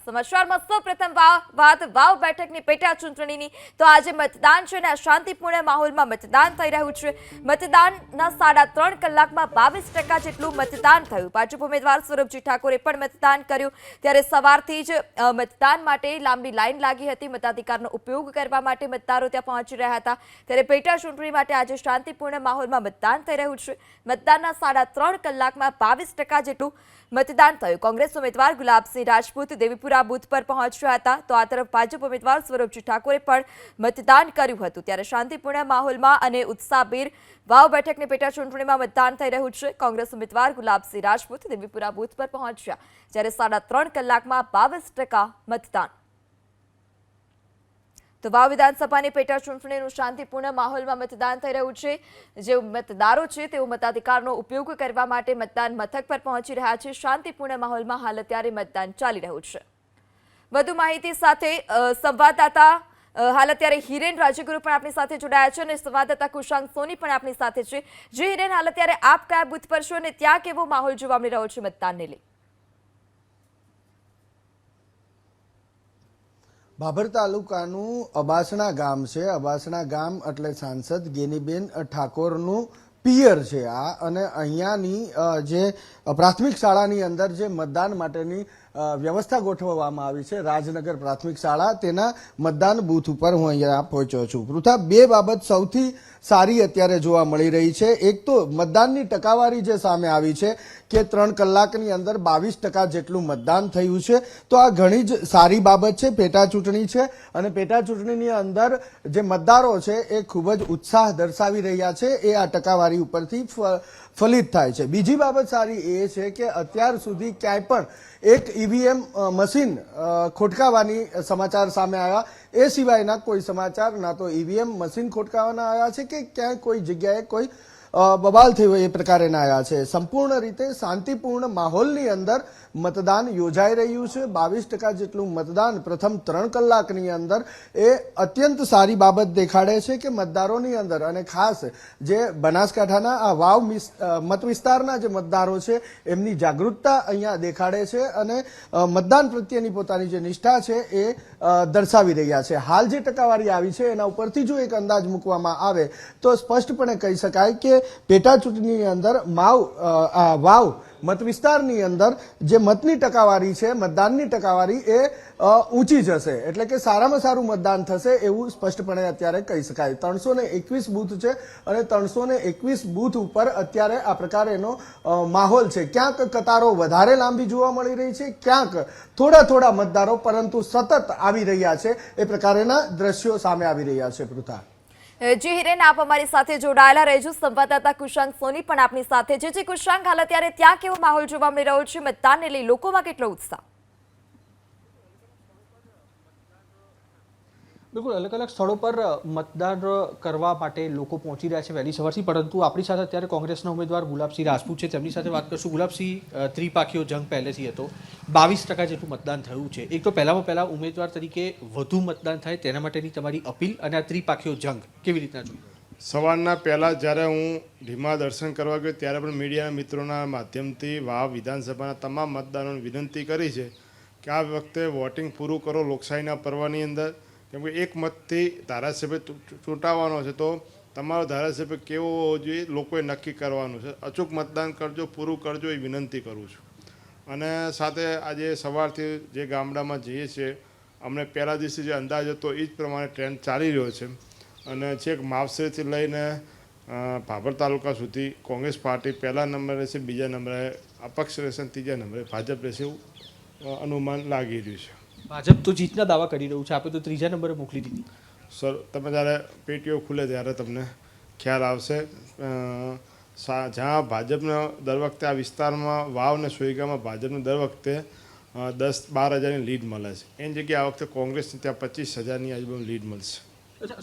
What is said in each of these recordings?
સમાચારમાં સૌપ્રથમ વાત વાવ બેઠકની પેટા ચૂંટણીની તો આજે મતદાન છે અને શાંતિપૂર્ણ માહોલમાં મતદાન થઈ રહ્યું છે। મતદાનના 3.5 કલાકમાં 22% જેટલું મતદાન થયું। ભાજપ ઉમેદવાર સ્વરૂપજી ઠાકોરે પણ મતદાન કર્યું ત્યારે સવારથી જ મતદાન માટે લાંબી લાઈન લાગી હતી। મતાધિકારનો ઉપયોગ કરવા માટે મતદારો ત્યાં પહોંચી રહ્યા હતા ત્યારે પેટા ચૂંટણી માટે આજે શાંતિપૂર્ણ માહોલમાં મતદાન થઈ રહ્યું છે। મતદાનના 3.5 કલાકમાં 22% જેટલું મતદાન થયું। કોંગ્રેસ ઉમેદવાર ગુલાબસિંહ રાજપૂત દેવીપુરા બૂથ પર પહોંચ્યા હતા તો આ તરફ ભાજપ ઉમેદવાર સ્વરૂપજી ઠાકોરે પણ મતદાન કર્યું હતું ત્યારે શાંતિપૂર્ણ માહોલમાં અને ઉત્સાહભેર વાવ બેઠકની પેટા ચૂંટણીમાં મતદાન થઈ રહ્યું છે। કોંગ્રેસ ઉમેદવાર ગુલાબસિંહ રાજપૂત દેવીપુરા બૂથ પર પહોંચ્યા જ્યારે 3.5 કલાકમાં 22% મતદાન। તો વાવ વિધાનસભાની પેટા ચૂંટણીનું શાંતિપૂર્ણ માહોલમાં મતદાન થઈ રહ્યું છે। જે મતદારો છે તેઓ મતાધિકારનો ઉપયોગ કરવા માટે મતદાન મથક પર પહોંચી રહ્યા છે। શાંતિપૂર્ણ માહોલમાં હાલ અત્યારે મતદાન ચાલી રહ્યું છે। વધુ માહિતી સાથે સંવાદદાતા હાલ અત્યારે હિરેન રાજ્યગુરુ પણ આપણી સાથે જોડાયા છે અને સંવાદદાતા કુશાંક સોની પણ આપણી સાથે છે। જે હિરેન, હાલ અત્યારે આપ કયા બૂથ પર છો અને ત્યાં કેવો માહોલ જોવા મળી રહ્યો છે મતદાનને લઈ? ભાભર તાલુકાનું અબાસણા ગામ છે। અબાસણા ગામ એટલે સાંસદ ગેનીબેન ઠાકોરનું પિયર છે આ, અને અહીંયાની જે પ્રાથમિક શાળાની અંદર જે મતદાન માટેની વ્યવસ્થા ગોઠવવામાં આવી છે, રાજનગર પ્રાથમિક શાળા, તેના મતદાન બૂથ ઉપર હું અહીંયા પહોંચ્યો છું। પૃથા, બે બાબત સૌથી સારી અત્યારે જોવા મળી રહી છે। એક તો મતદાનની ટકાવારી જે સામે આવી છે કે 3 કલાકની અંદર 22% જેટલું મતદાન થયું છે, તો આ ઘણી જ સારી બાબત છે। પેટા ચૂંટણી છે અને પેટા ચૂંટણીની અંદર જે મતદારો છે એ ખૂબ જ ઉત્સાહ દર્શાવી રહ્યા છે, એ આ ટકાવારી ઉપરથી ફલિત થાય છે। બીજી બાબત સારી એ છે કે અત્યાર સુધી ક્યાંય પણ એક ઈવીએમ મશીન ખોટકાવાની સમાચાર સામે આવ્યા, એ સિવાયના કોઈ સમાચાર ના તો ઈવીએમ મશીન ખોટકાવાના આવ્યા છે કે ક્યાંય કોઈ જગ્યાએ કોઈ બબાલ થઈ હોય એ પ્રકારે ના આવ્યા છે। સંપૂર્ણ રીતે શાંતિપૂર્ણ માહોલની અંદર મતદાન યોજાઈ રહ્યું છે। 22% જેટલું મતદાન પ્રથમ 3 કલાકની અંદર એ અત્યંત સારી બાબત દેખાડે છે કે મતદારોની અંદર, અને ખાસ જે બનાસકાંઠાના આ વાવ મત વિસ્તારના જે મતદારો છે એમની જાગૃતતા અહીંયા દેખાડે છે અને મતદાન પ્રત્યેની પોતાની જે નિષ્ઠા છે એ દર્શાવી રહ્યા છે। હાલ જે ટકાવારી આવી છે એના ઉપરથી જો એક અંદાજ મૂકવામાં આવે તો સ્પષ્ટપણે કહી શકાય કે પેટા ચૂંટણીની અંદર વાવ મત વિસ્તારની અંદર જે મતની ટકાવારી છે, મતદાનની ટકાવારી એ ઊંચી જશે, એટલે કે સારામાં સારું મતદાન થશે એવું સ્પષ્ટપણે અત્યારે કહી શકાય। 321 બૂથ છે અને 321 બૂથ ઉપર અત્યારે આ પ્રકારેનો માહોલ છે। ક્યાંક કતારો વધારે લાંબી જોવા મળી રહી છે, ક્યાંક થોડા મતદારો પરંતુ સતત આવી રહ્યા છે, એ પ્રકારના દ્રશ્યો સામે આવી રહ્યા છે। પૃથા, જી હિરેન, આપ અમારી સાથે જોડાયેલા રહેજો। સંવાદદાતા કુશાંક સોની પણ આપની સાથે છે। કુશાંક, હાલ અત્યારે ત્યાં કેવો માહોલ જોવા મળી રહ્યો છે મતદાનને લઈ? લોકોમાં કેટલો ઉત્સાહ? બિલકુલ, અલગ અલગ સ્થળો પર મતદાન કરવા માટે લોકો પહોંચી રહ્યા છે વહેલી સવારથી, પરંતુ આપણી સાથે અત્યારે કોંગ્રેસના ઉમેદવાર ગુલાબસિંહ રાજપૂત છે, તેમની સાથે વાત કરશું। ગુલાબસિંહ, ત્રિપાખીઓ જંગ પહેલેથી હતો, 22% જેટલું મતદાન થયું છે। એક તો પહેલાં ઉમેદવાર તરીકે વધુ મતદાન થાય તેના માટેની તમારી અપીલ, અને આ ત્રિપાખીઓ જંગ કેવી રીતના જોઈ? સવારના પહેલાં જ્યારે હું ભીમા દર્શન કરવા ગયો ત્યારે પણ મીડિયાના મિત્રોના માધ્યમથી વાવ વિધાનસભાના તમામ મતદારોને વિનંતી કરી છે કે આ વખતે વોટિંગ પૂરું કરો લોકશાહીના પર્વની અંદર, કેમ કે એક મતથી ધારાસભ્ય ચૂંટાવાનો છે, તો તમારો ધારાસભ્ય કેવો હોવો જોઈએ લોકોએ નક્કી કરવાનું છે। અચૂક મતદાન કરજો, પૂરું કરજો એ વિનંતી કરું છું। અને સાથે આજે સવારથી જે ગામડામાં જઈએ છીએ, અમને પહેલા દિવસે જે અંદાજ હતો એ જ પ્રમાણે ટ્રેન્ડ ચાલી રહ્યો છે અને છેક માવસરેથી લઈને ભાભર તાલુકા સુધી કોંગ્રેસ પાર્ટી પહેલા નંબરે રહેશે, બીજા નંબરે અપક્ષ રહેશે, ત્રીજા નંબરે ભાજપ રહેશે એવું અનુમાન લાગી રહ્યું છે। ભાજપ તો જીતના દાવા કરી રહ્યું છે, આપણે તો ત્રીજા નંબરે મોકલી દીધી। સર, તમે જ્યારે પેટીઓ ખુલે ત્યારે તમને ખ્યાલ આવશે। જ્યાં ભાજપને દર વખતે આ વિસ્તારમાં વાવ અને સોયગામાં ભાજપને દર વખતે 10-12 હજારની લીડ મળે છે, એની જગ્યાએ આ વખતે કોંગ્રેસને ત્યાં 25,000ની આજુબાજુ લીડ મળશે।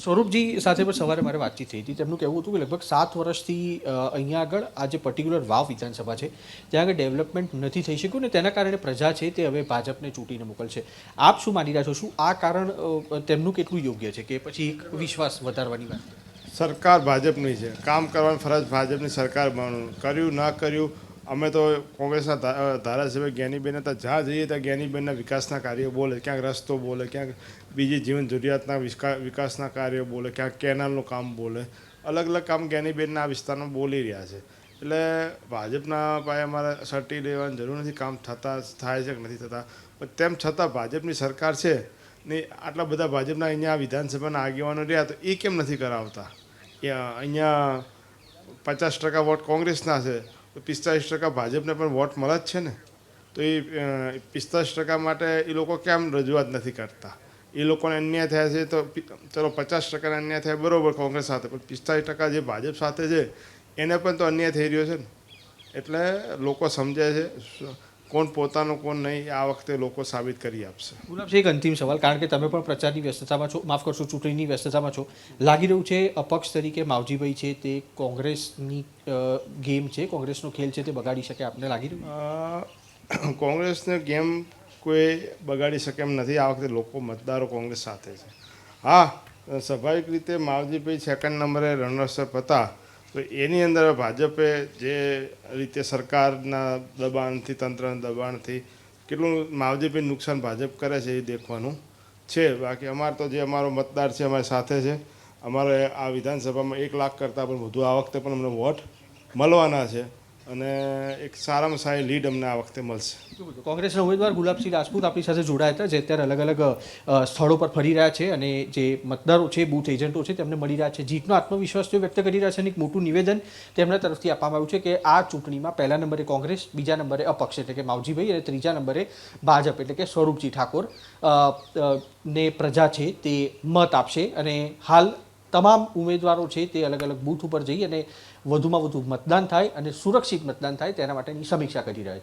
સ્વરૂપજી સાથે પણ સવારે મારે વાતચીત થઈ હતી, તેમનું કહેવું હતું કે લગભગ 7 વર્ષથી અહીંયા આગળ આ જે પર્ટિક્યુલર વાવ વિધાનસભા છે ત્યાં આગળ ડેવલપમેન્ટ નથી થઈ શક્યું ને તેના કારણે પ્રજા છે તે હવે ભાજપને ચૂંટીને મોકલશે। આપ શું માની રહ્યા છો? શું આ કારણ તેમનું કેટલું યોગ્ય છે કે પછી એક વિશ્વાસ વધારવાની વાત? સરકાર ભાજપની છે, કામ કરવાની ફરજ ભાજપની, સરકાર બનવાનું, કર્યું ના કર્યું અમે તો કોંગ્રેસના ધારાસભ્ય જ્ઞાનીબેન હતા, જ્યાં જઈએ ત્યાં જ્ઞાનીબેનના વિકાસના કાર્યો બોલે, ક્યાંક રસ્તો બોલે, ક્યાંક બીજી જીવન જરૂરિયાતના વિકાસના કાર્યો બોલે, ક્યાંક કેનાલનું કામ બોલે, અલગ અલગ કામ જ્ઞાનીબેનના આ વિસ્તારમાં બોલી રહ્યા છે. એટલે ભાજપના પાસે અમારે સર્ટી લેવાની જરૂર નથી, કામ થાય છે કે નથી થતા, પણ તેમ છતાં ભાજપની સરકાર છે ને આટલા બધા ભાજપના અહીંયા વિધાનસભાના આગેવાનો રહ્યા તો એ કેમ નથી કરાવતા? અહીંયા 50% વોટ કોંગ્રેસના છે તો 45% ભાજપને પણ વોટ મળે જ છે ને. તો એ 45% માટે એ લોકો કેમ રજૂઆત નથી કરતા? એ લોકોને અન્યાય થયા છે તો ચલો 50% અન્યાય થયા બરાબર કોંગ્રેસ સાથે, પણ 45% જે ભાજપ સાથે છે એને પણ તો અન્યાય થઈ રહ્યો છે ને. એટલે લોકો સમજે છે કોણ પોતાનું કોણ નહીં, આ વખતે લોકો સાબિત કરી આપશે. ગુલાબસિંહ, એક અંતિમ સવાલ, કારણ કે તમે પણ પ્રચારની વ્યસ્તતામાં છો, માફ કરશો ચૂંટણીની વ્યસ્તતામાં છો. લાગી રહ્યું છે અપક્ષ તરીકે માવજીભાઈ છે તે કોંગ્રેસની ગેમ છે, કોંગ્રેસનો ખેલ છે તે બગાડી શકે, આપને લાગી રહ્યું? કોંગ્રેસને ગેમ કોઈ બગાડી શકે એમ નથી. આ વખતે લોકો મતદારો કોંગ્રેસ સાથે છે. હા, સ્વાભાવિક રીતે માવજીભાઈ સેકન્ડ નંબરે રનર્સઅપ હતા, તો એની અંદર ભાજપે જે રીતે સરકારના દબાણથી, તંત્રના દબાણથી કેટલું માવજીભાઈ નુકસાન ભાજપ કરે છે એ દેખવાનું છે. બાકી અમારે તો જે અમારો મતદાર છે અમારી સાથે છે. અમારે આ વિધાનસભામાં 1 લાખ કરતાં પણ વધુ આ વખતે પણ અમને વોટ મળવાના છે અને એક સારામાં સારી લીડ અમને આ વખતે મળશે. કોંગ્રેસના ઉમેદવાર ગુલાબસિંહ રાજપૂત આપણી સાથે જોડાયા હતા, જે અત્યારે અલગ અલગ સ્થળો પર ફરી રહ્યા છે અને જે મતદારો છે, બૂથ એજન્ટો છે, તેમને મળી રહ્યા છે. જીતનો આત્મવિશ્વાસ તેઓ વ્યક્ત કરી રહ્યા છે અને એક મોટું નિવેદન તેમના તરફથી આપવામાં આવ્યું છે કે આ ચૂંટણીમાં પહેલા નંબરે કોંગ્રેસ, બીજા નંબરે અપક્ષ એટલે કે માવજીભાઈ અને ત્રીજા નંબરે ભાજપ એટલે કે સ્વરૂપજી ઠાકોર ને પ્રજા છે તે મત આપશે. અને હાલ તમામ ઉમેદવારો છે તે અલગ અલગ બૂથ ઉપર જઈ અને વધુમાં વધુ મતદાન થાય અને સુરક્ષિત મતદાન થાય તેના માટેની સમીક્ષા કરી રહ્યા છે.